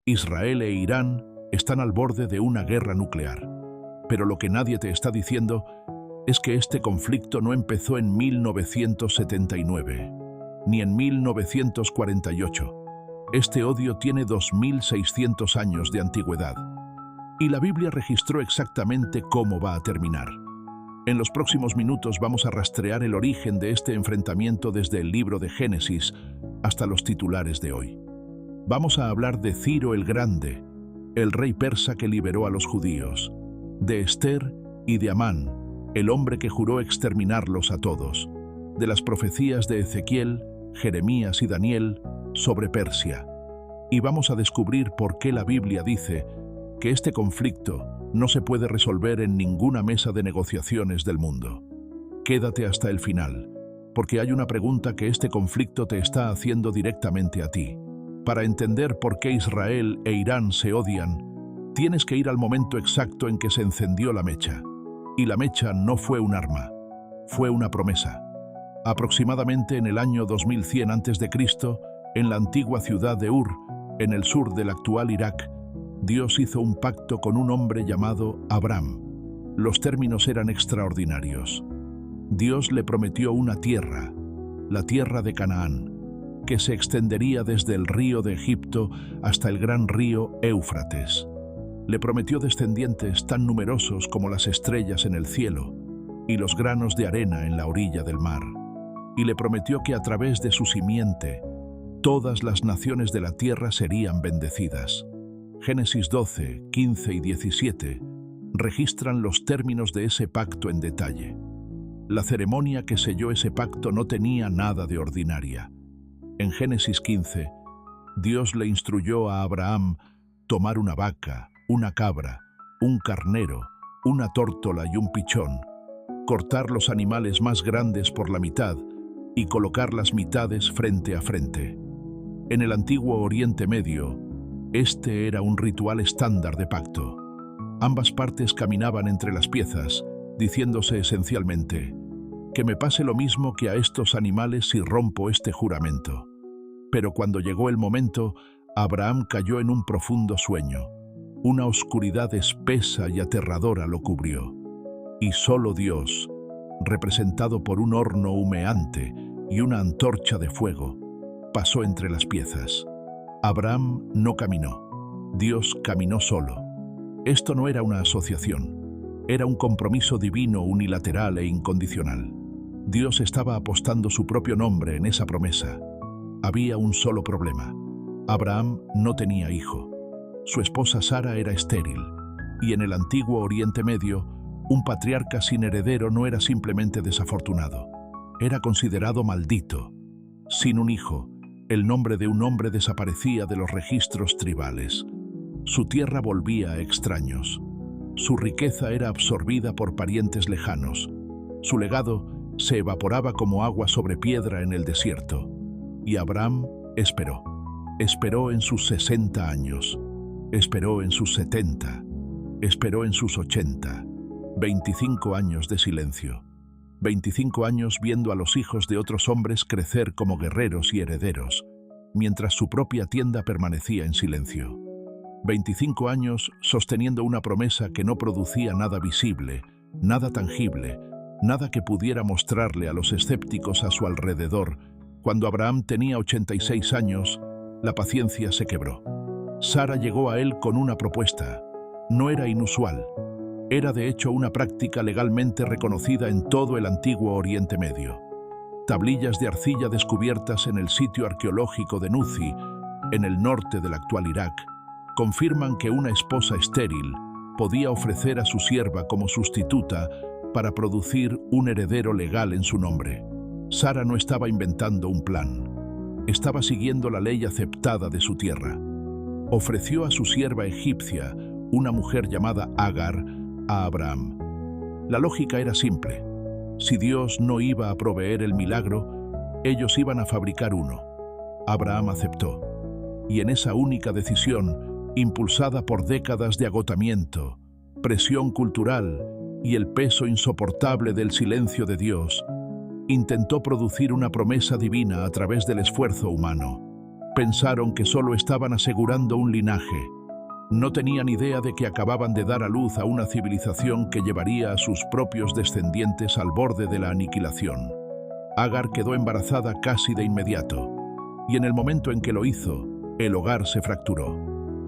Israel e Irán están al borde de una guerra nuclear. Pero lo que nadie te está diciendo es que este conflicto no empezó en 1979, ni en 1948. Este odio tiene 2600 años de antigüedad. Y la Biblia registró exactamente cómo va a terminar. En los próximos minutos vamos a rastrear el origen de este enfrentamiento desde el libro de Génesis hasta los titulares de hoy. Vamos a hablar de Ciro el Grande, el rey persa que liberó a los judíos, de Esther y de Amán, el hombre que juró exterminarlos a todos, de las profecías de Ezequiel, Jeremías y Daniel sobre Persia. Y vamos a descubrir por qué la Biblia dice que este conflicto no se puede resolver en ninguna mesa de negociaciones del mundo. Quédate hasta el final, porque hay una pregunta que este conflicto te está haciendo directamente a ti. Para entender por qué Israel e Irán se odian, tienes que ir al momento exacto en que se encendió la mecha. Y la mecha no fue un arma, fue una promesa. Aproximadamente en el año 2100 a.C., en la antigua ciudad de Ur, en el sur del actual Irak, Dios hizo un pacto con un hombre llamado Abraham. Los términos eran extraordinarios. Dios le prometió una tierra, la tierra de Canaán, que se extendería desde el río de Egipto hasta el gran río Éufrates. Le prometió descendientes tan numerosos como las estrellas en el cielo y los granos de arena en la orilla del mar. Y le prometió que a través de su simiente, todas las naciones de la tierra serían bendecidas. Génesis 12, 15 y 17 registran los términos de ese pacto en detalle. La ceremonia que selló ese pacto no tenía nada de ordinaria. En Génesis 15, Dios le instruyó a Abraham tomar una vaca, una cabra, un carnero, una tórtola y un pichón, cortar los animales más grandes por la mitad y colocar las mitades frente a frente. En el antiguo Oriente Medio, este era un ritual estándar de pacto. Ambas partes caminaban entre las piezas, diciéndose esencialmente: que me pase lo mismo que a estos animales si rompo este juramento. Pero cuando llegó el momento, Abraham cayó en un profundo sueño. Una oscuridad espesa y aterradora lo cubrió. Y solo Dios, representado por un horno humeante y una antorcha de fuego, pasó entre las piezas. Abraham no caminó. Dios caminó solo. Esto no era una asociación. Era un compromiso divino, unilateral e incondicional. Dios estaba apostando su propio nombre en esa promesa. Había un solo problema. Abraham no tenía hijo. Su esposa Sara era estéril, y en el antiguo Oriente Medio, un patriarca sin heredero no era simplemente desafortunado. Era considerado maldito. Sin un hijo, el nombre de un hombre desaparecía de los registros tribales. Su tierra volvía a extraños. Su riqueza era absorbida por parientes lejanos. Su legado se evaporaba como agua sobre piedra en el desierto. Y Abraham esperó. Esperó en sus 60 años. Esperó en sus 70. Esperó en sus 80. 25 años de silencio. 25 años viendo a los hijos de otros hombres crecer como guerreros y herederos, mientras su propia tienda permanecía en silencio. 25 años sosteniendo una promesa que no producía nada visible, nada tangible, nada que pudiera mostrarle a los escépticos a su alrededor. Cuando Abraham tenía 86 años, la paciencia se quebró. Sara llegó a él con una propuesta. No era inusual. Era de hecho una práctica legalmente reconocida en todo el antiguo Oriente Medio. Tablillas de arcilla descubiertas en el sitio arqueológico de Nuzi, en el norte del actual Irak, confirman que una esposa estéril podía ofrecer a su sierva como sustituta para producir un heredero legal en su nombre. Sara no estaba inventando un plan. Estaba siguiendo la ley aceptada de su tierra. Ofreció a su sierva egipcia, una mujer llamada Agar, a Abraham. La lógica era simple. Si Dios no iba a proveer el milagro, ellos iban a fabricar uno. Abraham aceptó. Y en esa única decisión, impulsada por décadas de agotamiento, presión cultural y el peso insoportable del silencio de Dios, intentó producir una promesa divina a través del esfuerzo humano. Pensaron que solo estaban asegurando un linaje. No tenían idea de que acababan de dar a luz a una civilización que llevaría a sus propios descendientes al borde de la aniquilación. Agar quedó embarazada casi de inmediato, y en el momento en que lo hizo, el hogar se fracturó.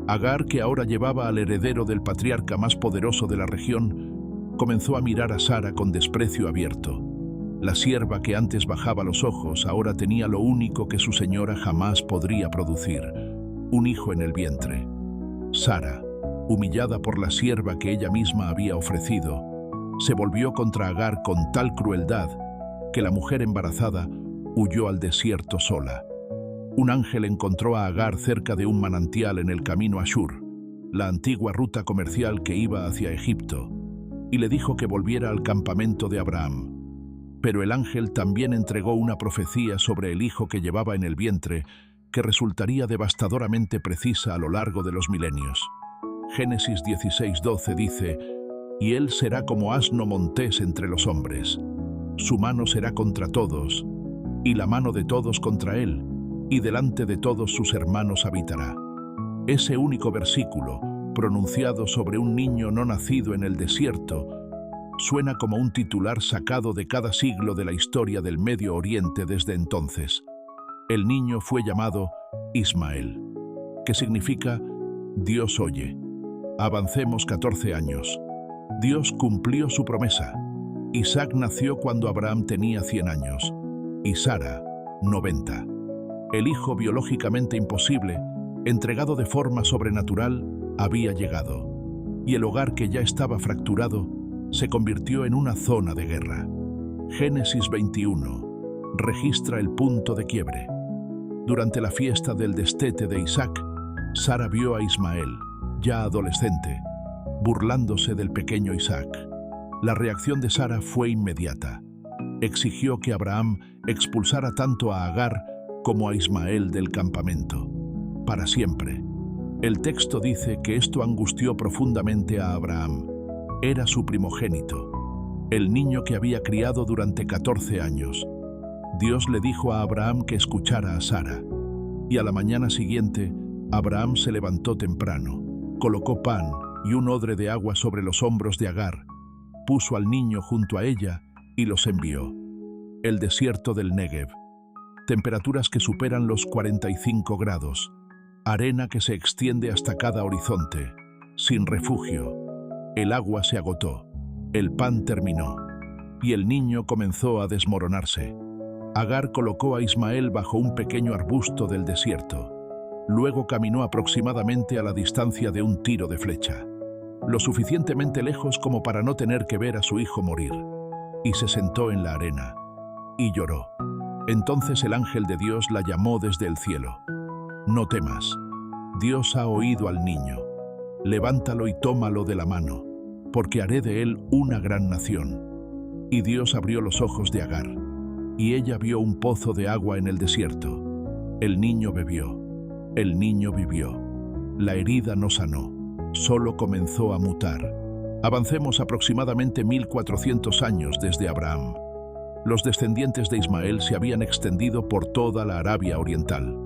Agar, que ahora llevaba al heredero del patriarca más poderoso de la región, comenzó a mirar a Sara con desprecio abierto. La sierva que antes bajaba los ojos ahora tenía lo único que su señora jamás podría producir: un hijo en el vientre. Sara, humillada por la sierva que ella misma había ofrecido, se volvió contra Agar con tal crueldad que la mujer embarazada huyó al desierto sola. Un ángel encontró a Agar cerca de un manantial en el camino a Shur, la antigua ruta comercial que iba hacia Egipto, y le dijo que volviera al campamento de Abraham. Pero el ángel también entregó una profecía sobre el hijo que llevaba en el vientre, que resultaría devastadoramente precisa a lo largo de los milenios. Génesis 16:12 dice: «Y él será como asno montés entre los hombres. Su mano será contra todos, y la mano de todos contra él, y delante de todos sus hermanos habitará». Ese único versículo, pronunciado sobre un niño no nacido en el desierto, suena como un titular sacado de cada siglo de la historia del Medio Oriente desde entonces. El niño fue llamado Ismael, que significa Dios oye. Avancemos 14 años. Dios cumplió su promesa. Isaac nació cuando Abraham tenía 100 años y Sara 90. El hijo biológicamente imposible, entregado de forma sobrenatural, había llegado, y el hogar que ya estaba fracturado se convirtió en una zona de guerra. Génesis 21 registra el punto de quiebre. Durante la fiesta del destete de Isaac, Sara vio a Ismael, ya adolescente, burlándose del pequeño Isaac. La reacción de Sara fue inmediata. Exigió que Abraham expulsara tanto a Agar como a Ismael del campamento, para siempre. El texto dice que esto angustió profundamente a Abraham. Era su primogénito, el niño que había criado durante 14 años. Dios le dijo a Abraham que escuchara a Sara, y a la mañana siguiente, Abraham se levantó temprano, colocó pan y un odre de agua sobre los hombros de Agar, puso al niño junto a ella y los envió. El desierto del Negev, temperaturas que superan los 45 grados, arena que se extiende hasta cada horizonte, sin refugio. El agua se agotó, el pan terminó, y el niño comenzó a desmoronarse. Agar colocó a Ismael bajo un pequeño arbusto del desierto. Luego caminó aproximadamente a la distancia de un tiro de flecha, lo suficientemente lejos como para no tener que ver a su hijo morir, y se sentó en la arena y lloró. Entonces el ángel de Dios la llamó desde el cielo. «No temas, Dios ha oído al niño. Levántalo y tómalo de la mano, porque haré de él una gran nación». Y Dios abrió los ojos de Agar, y ella vio un pozo de agua en el desierto. El niño bebió, el niño vivió. La herida no sanó, solo comenzó a mutar. Avancemos aproximadamente 1400 años desde Abraham. Los descendientes de Ismael se habían extendido por toda la Arabia Oriental.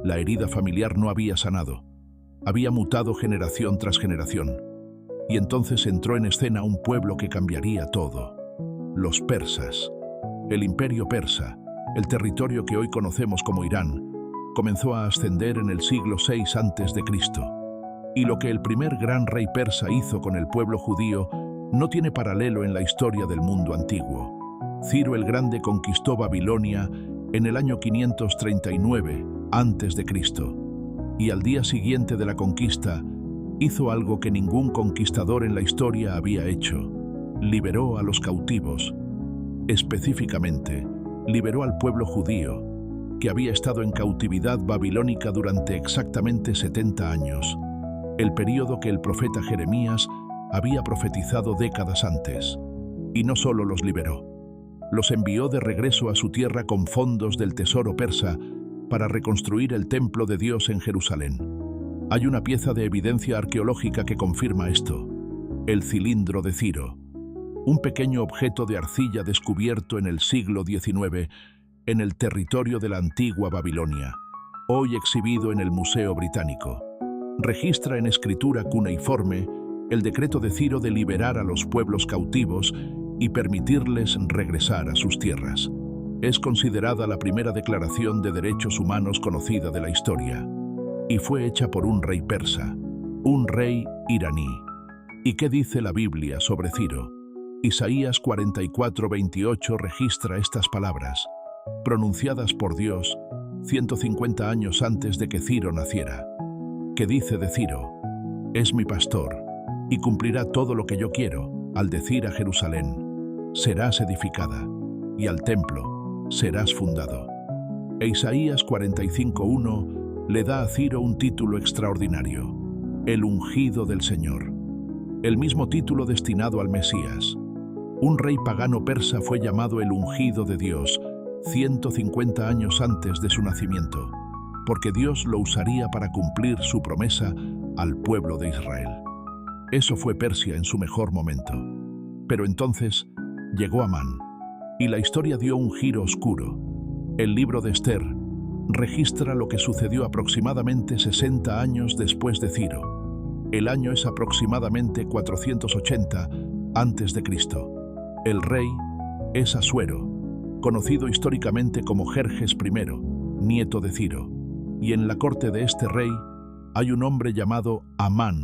La herida familiar no había sanado. Había mutado generación tras generación. Y entonces entró en escena un pueblo que cambiaría todo: los persas. El imperio persa, el territorio que hoy conocemos como Irán, comenzó a ascender en el siglo VI a.C. Y lo que el primer gran rey persa hizo con el pueblo judío no tiene paralelo en la historia del mundo antiguo. Ciro el Grande conquistó Babilonia en el año 539 a.C. y al día siguiente de la conquista hizo algo que ningún conquistador en la historia había hecho: liberó a los cautivos. Específicamente, liberó al pueblo judío, que había estado en cautividad babilónica durante exactamente 70 años, el período que el profeta Jeremías había profetizado décadas antes. Y no solo los liberó, los envió de regreso a su tierra con fondos del tesoro persa para reconstruir el templo de Dios en Jerusalén. Hay una pieza de evidencia arqueológica que confirma esto: el cilindro de Ciro, un pequeño objeto de arcilla descubierto en el siglo XIX en el territorio de la antigua Babilonia. hoy exhibido en el Museo Británico. Registra en escritura cuneiforme el decreto de Ciro de liberar a los pueblos cautivos y permitirles regresar a sus tierras. Es considerada la primera declaración de derechos humanos conocida de la historia, y fue hecha por un rey persa, un rey iraní. ¿Y qué dice la Biblia sobre Ciro? Isaías 44:28 registra estas palabras, pronunciadas por Dios 150 años antes de que Ciro naciera, que dice de Ciro: es mi pastor, y cumplirá todo lo que yo quiero, al decir a Jerusalén: serás edificada, y al templo: serás fundado. E Isaías 45:1 le da a Ciro un título extraordinario: el ungido del Señor, el mismo título destinado al Mesías. Un rey pagano persa fue llamado el ungido de Dios 150 años antes de su nacimiento, porque Dios lo usaría para cumplir su promesa al pueblo de Israel. Eso fue Persia en su mejor momento. Pero entonces llegó Amán, y la historia dio un giro oscuro. El libro de Esther registra lo que sucedió aproximadamente 60 años después de Ciro. El año es aproximadamente 480 a.C. El rey es Asuero, conocido históricamente como Jerjes I, nieto de Ciro, y en la corte de este rey hay un hombre llamado Amán,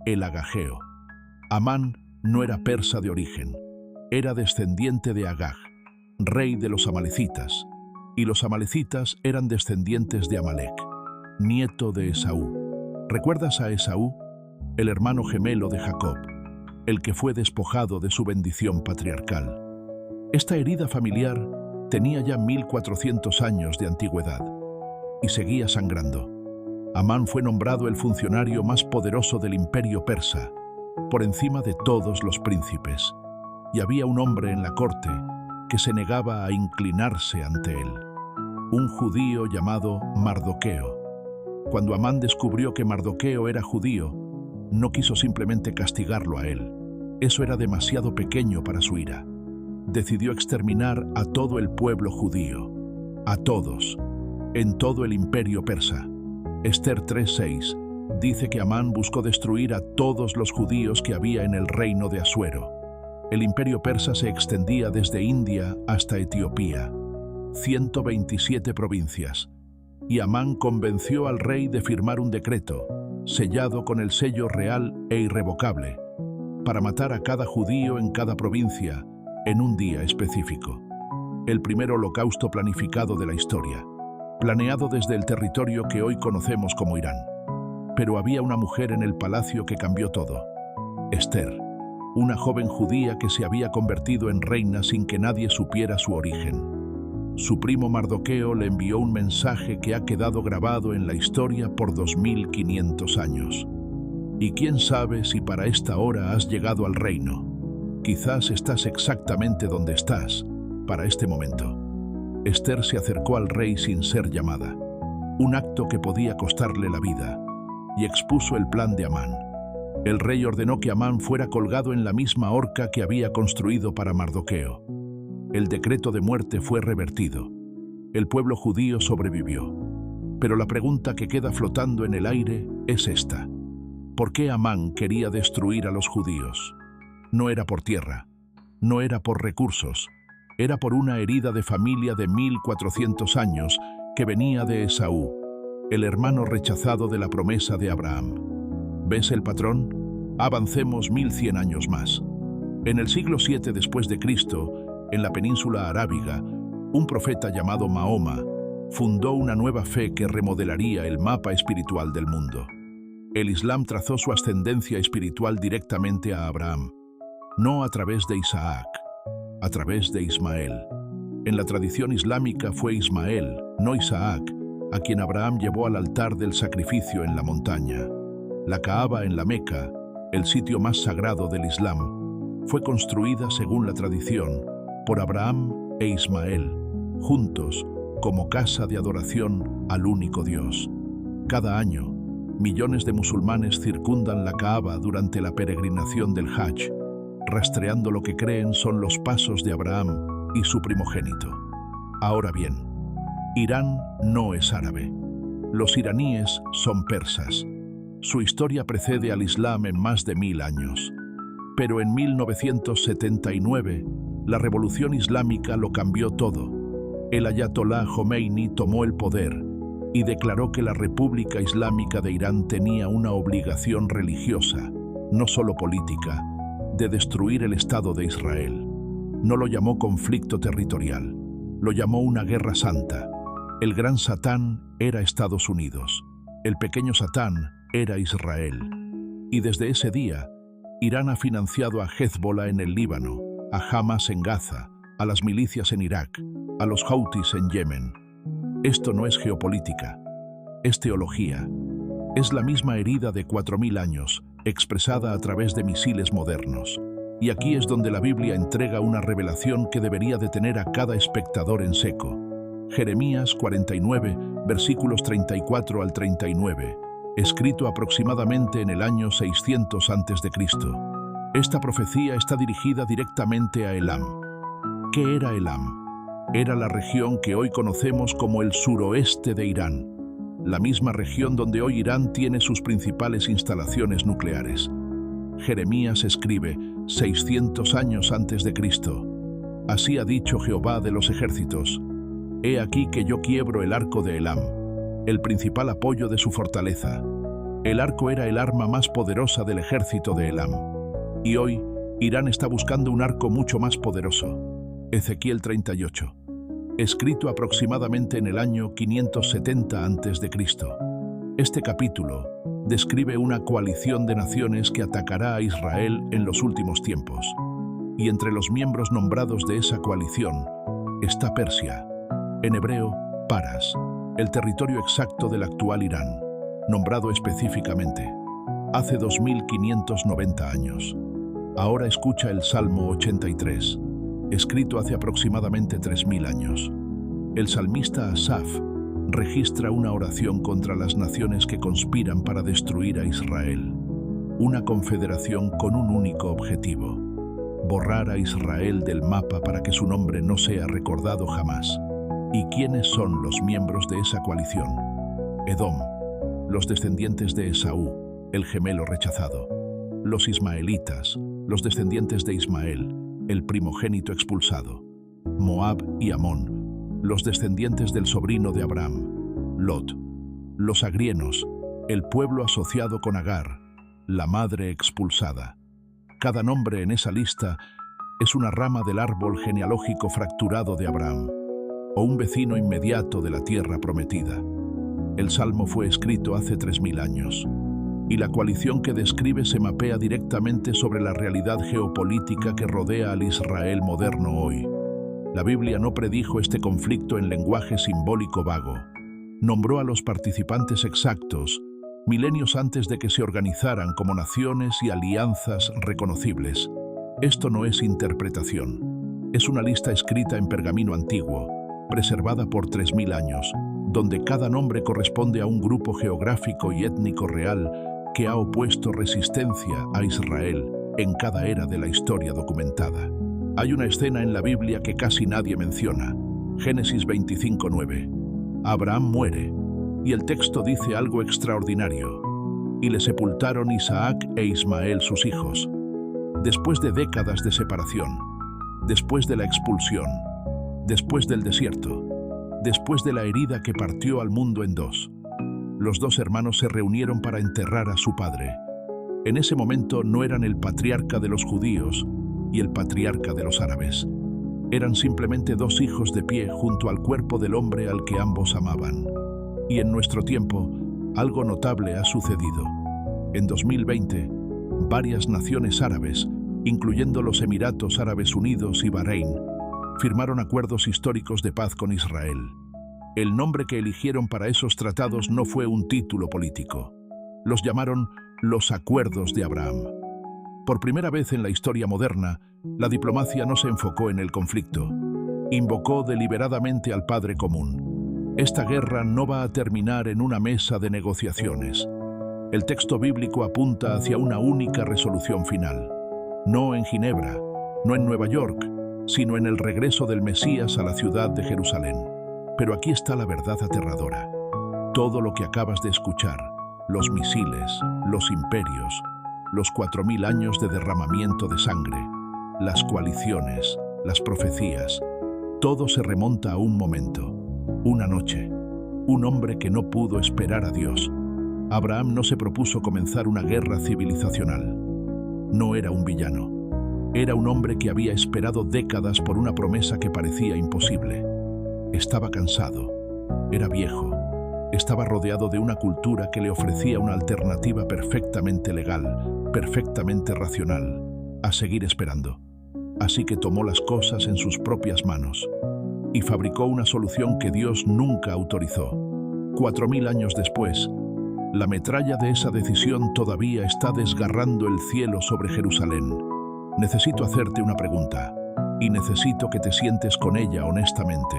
el agageo. Amán no era persa de origen, era descendiente de Agag, rey de los amalecitas, y los amalecitas eran descendientes de Amalek, nieto de Esaú. ¿Recuerdas a Esaú, el hermano gemelo de Jacob, el que fue despojado de su bendición patriarcal? Esta herida familiar tenía ya 1400 años de antigüedad y seguía sangrando. Amán fue nombrado el funcionario más poderoso del imperio persa, por encima de todos los príncipes, y había un hombre en la corte que se negaba a inclinarse ante él, un judío llamado Mardoqueo. Cuando Amán descubrió que Mardoqueo era judío, no quiso simplemente castigarlo a él. Eso era demasiado pequeño para su ira. Decidió exterminar a todo el pueblo judío, a todos, en todo el imperio persa. Esther 3:6 dice que Amán buscó destruir a todos los judíos que había en el reino de Asuero. El imperio persa se extendía desde India hasta Etiopía, 127 provincias, y Amán convenció al rey de firmar un decreto, sellado con el sello real e irrevocable, para matar a cada judío en cada provincia en un día específico. El primer holocausto planificado de la historia, planeado desde el territorio que hoy conocemos como Irán. Pero había una mujer en el palacio que cambió todo: Esther, una joven judía que se había convertido en reina sin que nadie supiera su origen. Su primo Mardoqueo le envió un mensaje que ha quedado grabado en la historia por 2500 años. Y quién sabe si para esta hora has llegado al reino. Quizás estás exactamente donde estás, para este momento. Esther se acercó al rey sin ser llamada, un acto que podía costarle la vida, y expuso el plan de Amán. El rey ordenó que Amán fuera colgado en la misma horca que había construido para Mardoqueo. El decreto de muerte fue revertido. El pueblo judío sobrevivió. Pero la pregunta que queda flotando en el aire es esta: ¿por qué Amán quería destruir a los judíos? No era por tierra, no era por recursos, era por una herida de familia de 1400 años que venía de Esaú, el hermano rechazado de la promesa de Abraham. ¿Ves el patrón? Avancemos 1100 años más. En el siglo VII después de Cristo, en la península arábiga, un profeta llamado Mahoma fundó una nueva fe que remodelaría el mapa espiritual del mundo. El Islam trazó su ascendencia espiritual directamente a Abraham, no a través de Isaac, a través de Ismael. En la tradición islámica fue Ismael, no Isaac, a quien Abraham llevó al altar del sacrificio en la montaña. La Kaaba en la Meca, el sitio más sagrado del Islam, fue construida según la tradición por Abraham e Ismael, juntos como casa de adoración al único Dios. Cada año, millones de musulmanes circundan la Kaaba durante la peregrinación del Hajj, rastreando lo que creen son los pasos de Abraham y su primogénito. Ahora bien, Irán no es árabe. Los iraníes son persas. Su historia precede al Islam en más de 1000 años. Pero en 1979, la revolución islámica lo cambió todo. El ayatolá Jomeini tomó el poder y declaró que la República Islámica de Irán tenía una obligación religiosa, no solo política, de destruir el Estado de Israel. No lo llamó conflicto territorial, lo llamó una guerra santa. El gran Satán era Estados Unidos, el pequeño Satán era Israel. Y desde ese día, Irán ha financiado a Hezbollah en el Líbano, a Hamas en Gaza, a las milicias en Irak, a los Houthis en Yemen. Esto no es geopolítica, es teología. Es la misma herida de 4000 años, expresada a través de misiles modernos. Y aquí es donde la Biblia entrega una revelación que debería detener a cada espectador en seco. Jeremías 49, versículos 34 al 39, escrito aproximadamente en el año 600 a.C. Esta profecía está dirigida directamente a Elam. ¿Qué era Elam? Era la región que hoy conocemos como el suroeste de Irán, la misma región donde hoy Irán tiene sus principales instalaciones nucleares. Jeremías escribe 600 años antes de Cristo. Así ha dicho Jehová de los ejércitos: He aquí que yo quiebro el arco de Elam, el principal apoyo de su fortaleza. El arco era el arma más poderosa del ejército de Elam. Y hoy, Irán está buscando un arco mucho más poderoso. Ezequiel 38, escrito aproximadamente en el año 570 a.C. Este capítulo describe una coalición de naciones que atacará a Israel en los últimos tiempos. Y entre los miembros nombrados de esa coalición está Persia, en hebreo, Paras, el territorio exacto del actual Irán, nombrado específicamente hace 2590 años. Ahora escucha el Salmo 83, escrito hace aproximadamente 3000 años. El salmista Asaf registra una oración contra las naciones que conspiran para destruir a Israel. Una confederación con un único objetivo: borrar a Israel del mapa para que su nombre no sea recordado jamás. ¿Y quiénes son los miembros de esa coalición? Edom, los descendientes de Esaú, el gemelo rechazado. Los ismaelitas, los descendientes de Ismael, el primogénito expulsado. Moab y Amón, los descendientes del sobrino de Abraham, Lot. Los agrienos, el pueblo asociado con Agar, la madre expulsada. Cada nombre en esa lista es una rama del árbol genealógico fracturado de Abraham, o un vecino inmediato de la tierra prometida. El Salmo fue escrito hace 3000 años, y la coalición que describe se mapea directamente sobre la realidad geopolítica que rodea al Israel moderno hoy. La Biblia no predijo este conflicto en lenguaje simbólico vago. Nombró a los participantes exactos, milenios antes de que se organizaran como naciones y alianzas reconocibles. Esto no es interpretación, es una lista escrita en pergamino antiguo, preservada por 3000 años, donde cada nombre corresponde a un grupo geográfico y étnico real que ha opuesto resistencia a Israel en cada era de la historia documentada. Hay una escena en la Biblia que casi nadie menciona, Génesis 25:9. Abraham muere, y el texto dice algo extraordinario: y le sepultaron Isaac e Ismael sus hijos. Después de décadas de separación, después de la expulsión, después del desierto, después de la herida que partió al mundo en dos, los dos hermanos se reunieron para enterrar a su padre. En ese momento no eran el patriarca de los judíos y el patriarca de los árabes. Eran simplemente dos hijos de pie junto al cuerpo del hombre al que ambos amaban. Y en nuestro tiempo, algo notable ha sucedido. En 2020, varias naciones árabes, incluyendo los Emiratos Árabes Unidos y Bahrein, firmaron acuerdos históricos de paz con Israel. El nombre que eligieron para esos tratados no fue un título político. Los llamaron los Acuerdos de Abraham. Por primera vez en la historia moderna, la diplomacia no se enfocó en el conflicto. Invocó deliberadamente al Padre común. Esta guerra no va a terminar en una mesa de negociaciones. El texto bíblico apunta hacia una única resolución final. No en Ginebra, no en Nueva York, sino en el regreso del Mesías a la ciudad de Jerusalén. Pero aquí está la verdad aterradora. Todo lo que acabas de escuchar, los misiles, los imperios, los 4000 años de derramamiento de sangre, las coaliciones, las profecías, todo se remonta a un momento, una noche, un hombre que no pudo esperar a Dios. Abraham no se propuso comenzar una guerra civilizacional. No era un villano. Era un hombre que había esperado décadas por una promesa que parecía imposible. Estaba cansado, era viejo, estaba rodeado de una cultura que le ofrecía una alternativa perfectamente legal, perfectamente racional, a seguir esperando. Así que tomó las cosas en sus propias manos y fabricó una solución que Dios nunca autorizó. 4000 años después, la metralla de esa decisión todavía está desgarrando el cielo sobre Jerusalén. Necesito hacerte una pregunta, y necesito que te sientes con ella honestamente.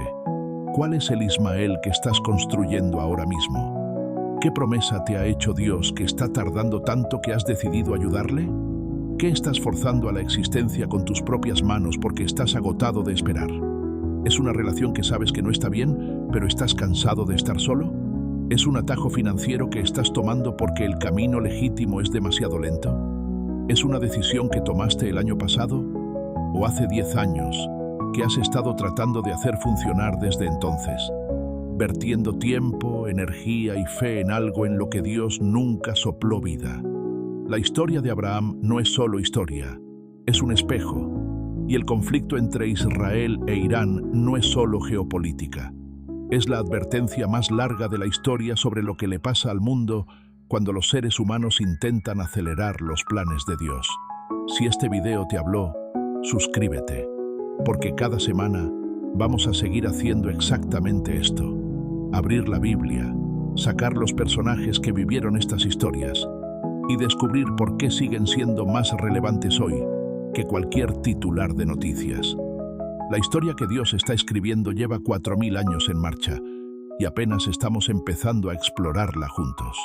¿Cuál es el Ismael que estás construyendo ahora mismo? ¿Qué promesa te ha hecho Dios que está tardando tanto que has decidido ayudarle? ¿Qué estás forzando a la existencia con tus propias manos porque estás agotado de esperar? ¿Es una relación que sabes que no está bien, pero estás cansado de estar solo? ¿Es un atajo financiero que estás tomando porque el camino legítimo es demasiado lento? ¿Es una decisión que tomaste el año pasado o hace 10 años que has estado tratando de hacer funcionar desde entonces, vertiendo tiempo, energía y fe en algo en lo que Dios nunca sopló vida? La historia de Abraham no es solo historia, es un espejo, y el conflicto entre Israel e Irán no es solo geopolítica. Es la advertencia más larga de la historia sobre lo que le pasa al mundo cuando los seres humanos intentan acelerar los planes de Dios. Si este video te habló, suscríbete, porque cada semana vamos a seguir haciendo exactamente esto. Abrir la Biblia, sacar los personajes que vivieron estas historias y descubrir por qué siguen siendo más relevantes hoy que cualquier titular de noticias. La historia que Dios está escribiendo lleva 4000 años en marcha y apenas estamos empezando a explorarla juntos.